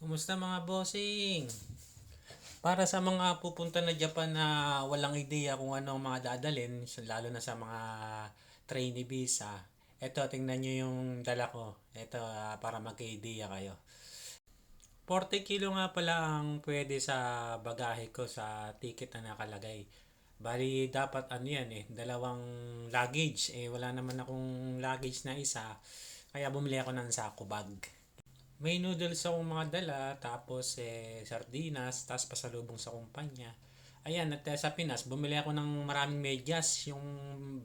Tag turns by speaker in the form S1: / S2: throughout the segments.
S1: Kumusta mga bossing? Para sa mga pupunta na Japan na walang ideya kung ano ang mga dadalhin, lalo na sa mga trainee visa, eto tingnan nyo yung dala ko. Eto para magka-ideya kayo. 40 kilo nga pala ang pwede sa bagahe ko sa ticket na nakalagay. Bali dapat ano yan dalawang luggage. Wala naman akong luggage na isa, kaya bumili ako ng sako bag. May noodles akong mga dala, tapos sardinas, tapos pasalubong sa kumpanya. Ayan, at sa Pinas, bumili ako ng maraming medyas, yung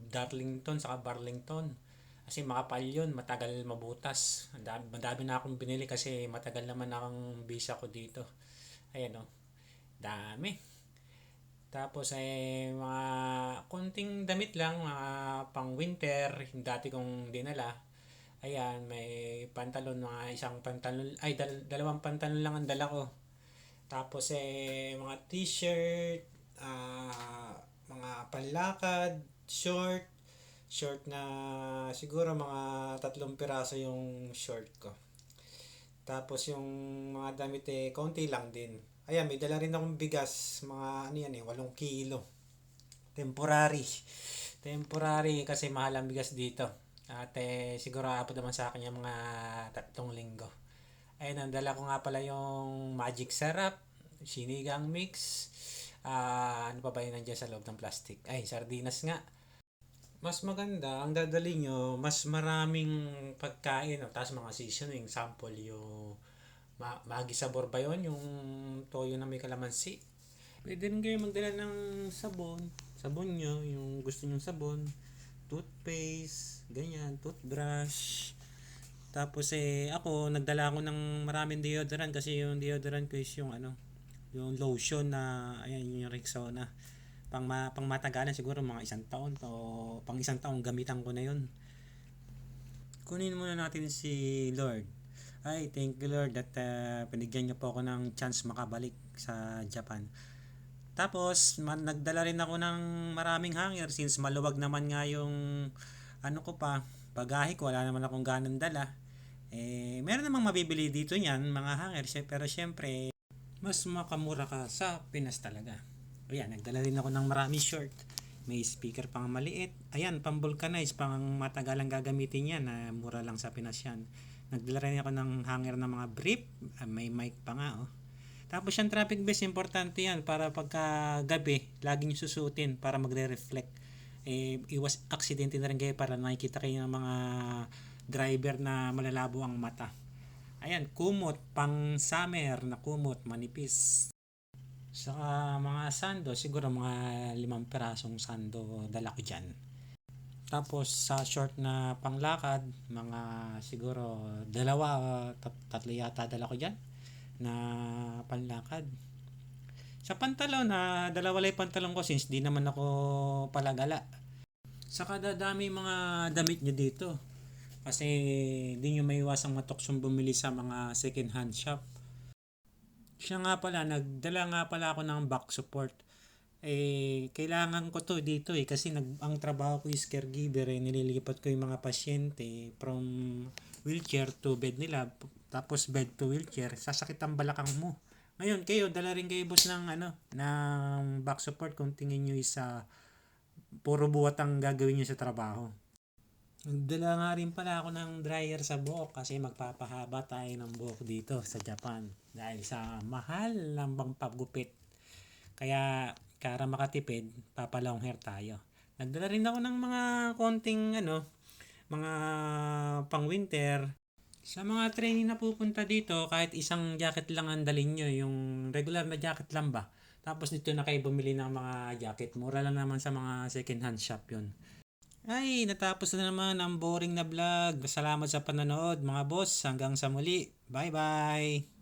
S1: Darlington saka Burlington. Kasi makapal yun, matagal mabutas. Madami na akong binili kasi matagal naman akong visa ko dito. Ayan o, dami. Tapos mga konting damit lang, mga pang winter, yung dati kong dinala. Ayan, may pantalon, mga isang pantalon, dalawang pantalon lang ang dala ko. Tapos mga t-shirt, mga panlakad, short na siguro mga 3 piraso yung short ko. Tapos yung mga damit konti lang din. Ayan, may dala rin akong bigas, mga ano yan 8 kilo. Temporary. Temporary kasi mahal ang bigas dito. At siguro aabot naman sa akin yung mga 3 linggo. Ayun, ang dala ko nga pala yung magic syrup, sinigang mix, ano pa ba yun nandiyan sa loob ng plastic? Ay, sardinas nga. Mas maganda, ang dadali nyo, mas maraming pagkain, tapos mga seasoning, sample yung magi sabor ba yun? Yung toyo na may kalamansi. Pwede rin kayo magdala ng sabon. Sabon nyo, yung gusto nyong sabon. Toothpaste, ganyan, toothbrush. Tapos ako, nagdala ako ng maraming deodorant kasi yung deodorant ko is yung yung lotion na, ayan, yung Rexona. Pang matagalan siguro mga 1 taon o pang 1 taon gamitan ko na yun. Kunin muna natin si Lord. Ay, thank you Lord that pinigyan niyo po ako ng chance makabalik sa Japan. Tapos, nagdala rin ako ng maraming hanger since maluwag naman nga yung ko pa, bagahe ko, wala naman akong ganang dala. Meron namang mabibili dito niyan, mga hanger, pero syempre, mas makamura ka sa Pinas talaga. Ayan, nagdala rin ako ng maraming short. May speaker pang maliit. Ayan, pang vulcanize, pang matagalang gagamitin yan, na mura lang sa Pinas yan. Nagdala rin ako ng hanger ng mga brief, may mic pa nga oh. Tapos yung traffic vest, importante yan para pagka gabi, lagi nyo susutin para magre-reflect. Iwas aksidente na rin kayo para nakikita kayo ng mga driver na malalabo ang mata. Ayan, kumot, pang summer na kumot, manipis. Saka mga sando, siguro mga 5 pirasong sando dala ko dyan. Tapos sa short na panglakad, mga siguro dalawa, tatlo yata dala ko dyan na panlakad. Sa pantalon, dalawa lang yung pantalon ko since di naman ako palagala. Saka dadami mga damit nyo dito. Kasi di nyo may iwasang matuksong bumili sa mga second hand shop. Siya nga pala, nagdala nga pala ako ng back support. Kailangan ko to dito kasi ang trabaho ko is caregiver. Nililipat ko yung mga pasyente from wheelchair to bed nila. Tapos bed to wheelchair, sasakit ang balakang mo. Ngayon, kayo, dala rin kayo boss ng ng back support kung tingin nyo isa puro buhat ang gagawin nyo sa trabaho. Nagdala nga rin pala ako ng dryer sa buhok kasi magpapahaba tayo ng buhok dito sa Japan dahil sa mahal ng paggupit. Kaya para makatipid, papalong hair tayo. Nagdala rin ako ng mga konting mga pang winter. Sa mga training na pupunta dito, kahit isang jacket lang ang dalhin nyo, yung regular na jacket lang ba? Tapos dito na kayo bumili ng mga jacket. Mura lang naman sa mga second hand shop yun. Ay, natapos na naman ang boring na vlog. Salamat sa panonood mga boss. Hanggang sa muli. Bye bye!